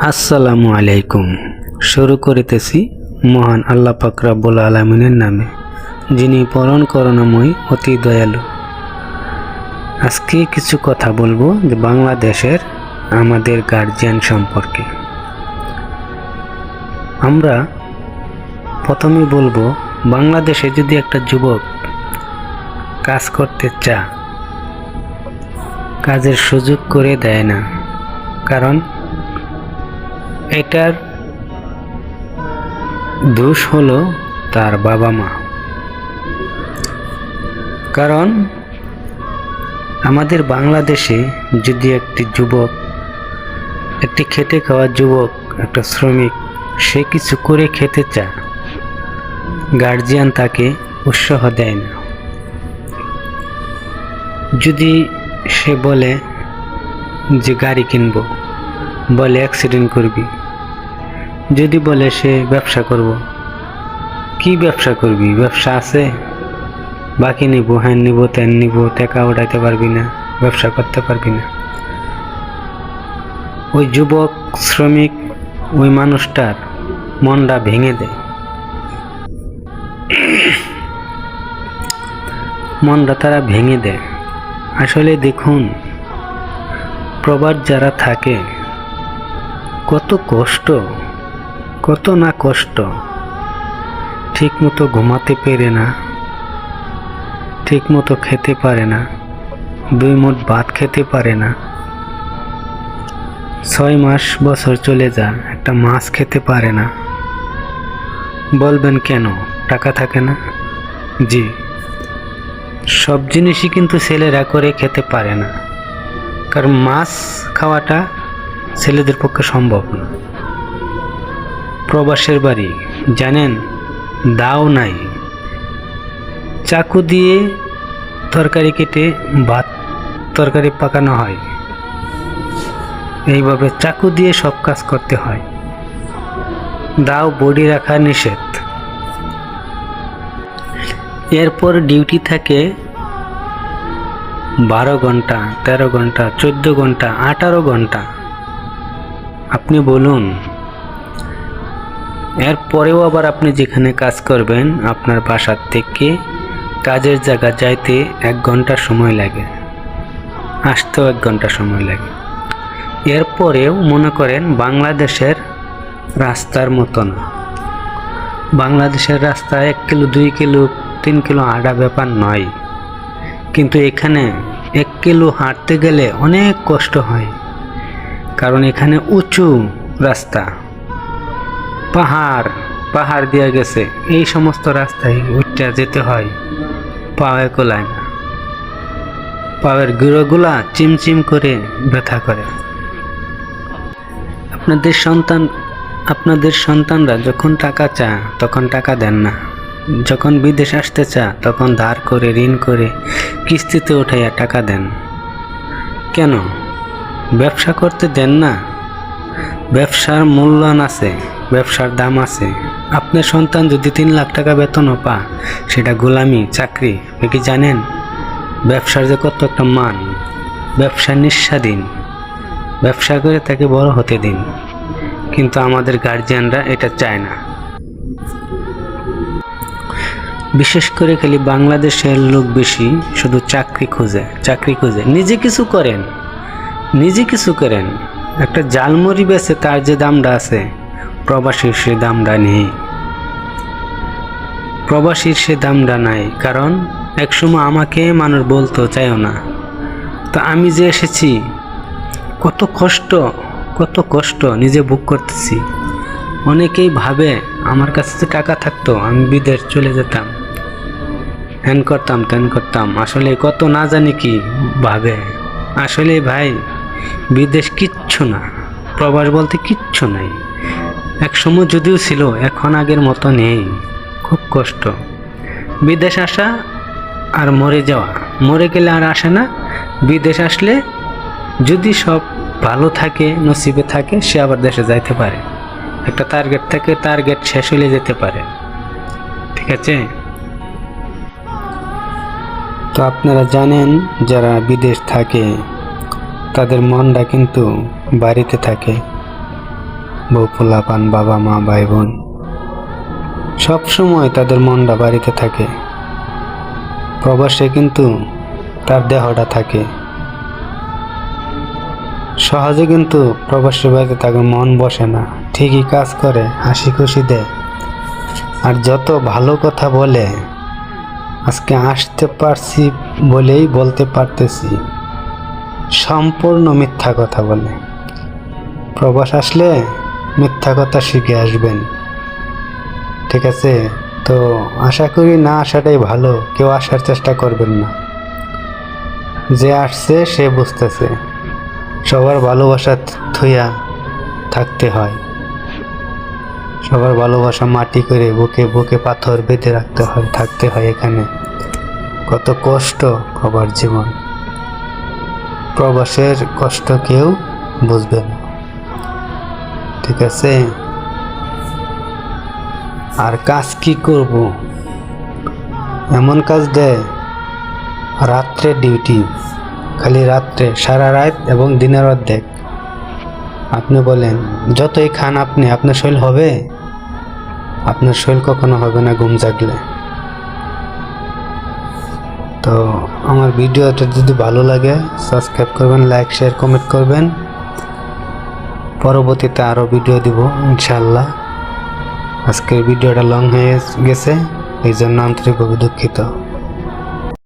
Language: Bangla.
আসসালামু আলাইকুম। শুরু করিতেছি মহান আল্লাহ পাক রব্বুল আলামিনের নামে, যিনি পরম করুণাময় অতি দয়ালু। আজকে কিছু কথা বলবো যে বাংলাদেশের আমাদের গার্জিয়ান সম্পর্কে। আমরা প্রথমে বলবো, বাংলাদেশে যদি একটা যুবক কাজ করতে চায়, কাজের সুযোগ করে দেয় না। কারণ এটার দোষ হলো তার বাবা মা। কারণ আমাদের বাংলাদেশে যদি একটি যুবক, একটি খেটে খাওয়া যুবক, একটা শ্রমিক, সে কিছু করে খেতে চায়, গার্জিয়ান তাকে উৎসাহ দেয় না। যদি সে বলে যে গাড়ি কিনবো, বলে অ্যাক্সিডেন্ট করবি। যদি বলে সে ব্যবসা করব, কি ব্যবসা করবি? ব্যবসা আছে, বাকি নিব, হ্যান নিব, ত্যান নিব, টাকা উঠাইতে পারবি না, ব্যবসা করতে পারবি না। ওই যুবক শ্রমিক, ওই মানুষটার মনটা ভেঙে দেয়, মনটা তারা ভেঙে দেয়। আসলে দেখুন, প্রবাদ যারা থাকে, কত কষ্ট, কত না কষ্ট। ঠিক মতো ঘুমাতে পারে না, ঠিক মতো খেতে পারে না, 2 মুঠ ভাত খেতে পারে না, 6 মাস বছর চলে যায়, একটা মাছ খেতে পারে না। বলবেন কেন? টাকা থাকে না? জি, সব জিনিসই কিন্তু ছেলেরা করে খেতে পারে না। কারণ মাছ খাওয়াটা ছেলেদের পক্ষে সম্ভব না। প্রবাসের বাড়ি জানেন, দাও নাই, চাকু দিয়ে তরকারি কেটে ভাত তরকারি পাকানো হয়। এইভাবে চাকু দিয়ে সব কাজ করতে হয়। দাও বডি রাখা নিষেধ। এরপর ডিউটি থাকে 12 ঘন্টা, 13 ঘন্টা, 14 ঘন্টা, 18 ঘন্টা। আপনি বলুন, এরপরেও আবার আপনি যেখানে কাজ করবেন, আপনার বাসার থেকে কাজের জায়গা যাইতে 1 ঘন্টা সময় লাগে, আসতেও 1 ঘন্টা সময় লাগে। এরপরেও মনে করেন বাংলাদেশের রাস্তার মতো না। বাংলাদেশের রাস্তা 1 কিলো, 2 কিলো, 3 কিলো হাঁটা ব্যাপার নয়। কিন্তু এখানে 1 কিলো হাঁটতে গেলে অনেক কষ্ট হয়। কারণ এখানে উঁচু রাস্তা, পাহাড় দেওয়া গেছে। এই সমস্ত রাস্তায় উঠতে যেতে হয়, পায়ে কোলায় না, পায়ের গুঁড়োগুলা চিমচিম করে ব্যথা করে। আপনাদের সন্তানরা যখন টাকা চায় তখন টাকা দেন না, যখন বিদেশ আসতে চায় তখন ধার করে, ঋণ করে, কিস্তিতে উঠাইয়া টাকা দেন। কেন? ব্যবসা করতে দেন না? ব্যবসার মূল্যায়ন আছে, ব্যবসার দাম আছে। আপনার সন্তান যদি 3 লাখ টাকা বেতনও পায়, সেটা গোলামি, চাকরি। আপনি কি জানেন ব্যবসার যে কত একটা মান? ব্যবসা নিঃস্বাধীন, ব্যবসা করে তাকে বড় হতে দিন। কিন্তু আমাদের গার্জিয়ানরা এটা চায় না। বিশেষ করে খালি বাংলাদেশের লোক বেশি শুধু চাকরি খোঁজে। নিজে কিছু করেন। একটা জালমুড়ি বেচে তার যে দামটা আছে, প্রবাসীর সে দামটা নেই। প্রবাসীর সে দামটা নাই। কারণ একসময় আমাকে মানুষ বলতো চাইও না, তো আমি যে এসেছি, কত কষ্ট নিজে ভোগ করতেছি। অনেকেই ভাবে আমার কাছে যে টাকা থাকতো আমি বিদেশ চলে যেতাম, হ্যান করতাম, ত্যান করতাম। আসলে কত না জানি কি ভাবে। আসলে ভাই, বিদেশ কিচ্ছু না, প্রবাস বলতে কিচ্ছু নাই। এক সময় যদিও ছিল, এখন আগের মতো নেই। খুব কষ্ট বিদেশ আসা আর মরে যাওয়া। মরে গেলে আর আসে না। বিদেশ আসলে যদি সব ভালো থাকে, নসিবে থাকে, সে আবার দেশে যাইতে পারে। একটা টার্গেট থেকে টার্গেট শেষ হলে যেতে পারে। ঠিক আছে? তো আপনারা জানেন, যারা বিদেশ থাকে তাদের মনটা কিন্তু বাড়িতে থাকে, বউ পোলাপান, বাবা মা, ভাই বোন, সব সময় তাদের মনটা বাড়িতে থাকে। প্রবাসে কিন্তু তার দেহটা থাকে। সহজে কিন্তু প্রবাসের বাড়িতে তাকে মন বসে না, ঠিকই কাজ করে, হাসি খুশি দেয়। আর যত ভালো কথা বলে, আজকে আসতে পারছি বলেই বলতে পারতেছি, সম্পূর্ণ মিথ্যা কথা বলে। প্রবাস আসলে মিথ্যা কথা শিখে আসবেন, ঠিক আছে? তো আশা করি না আসাটাই ভালো, কেউ আসার চেষ্টা করবেন না। যে আসছে সে বুঝতেছে সবার ভালোবাসা থুইয়া থাকতে হয়, সবার ভালোবাসা মাটি করে বুকে বুকে পাথর বেঁধে রাখতে হয়, থাকতে হয়। এখানে কত কষ্ট প্রবাস জীবন, প্রবাসের কষ্ট কেউ বুঝবে না, ঠিক আছে? আর কাজ কি করব, এমন কাজ দেয় রাত্রে ডিউটি, খালি রাত্রে, সারা রাত এবং দিনের অর্ধেক। আপনি বলেন যতই খান আপনি, আপনার শরীর হবে? আপনার শরীর কখনো হবে না ঘুম জাগলে। তো আমার ভিডিওটা যদি ভালো লাগে সাবস্ক্রাইব করবেন, লাইক শেয়ার কমেন্ট করবেন। পরবর্তীতে আরও ভিডিও দিব ইনশাআল্লাহ। আজকের ভিডিওটা লং হয়ে গেছে, এই জন্য আন্তরিকভাবে দুঃখিত।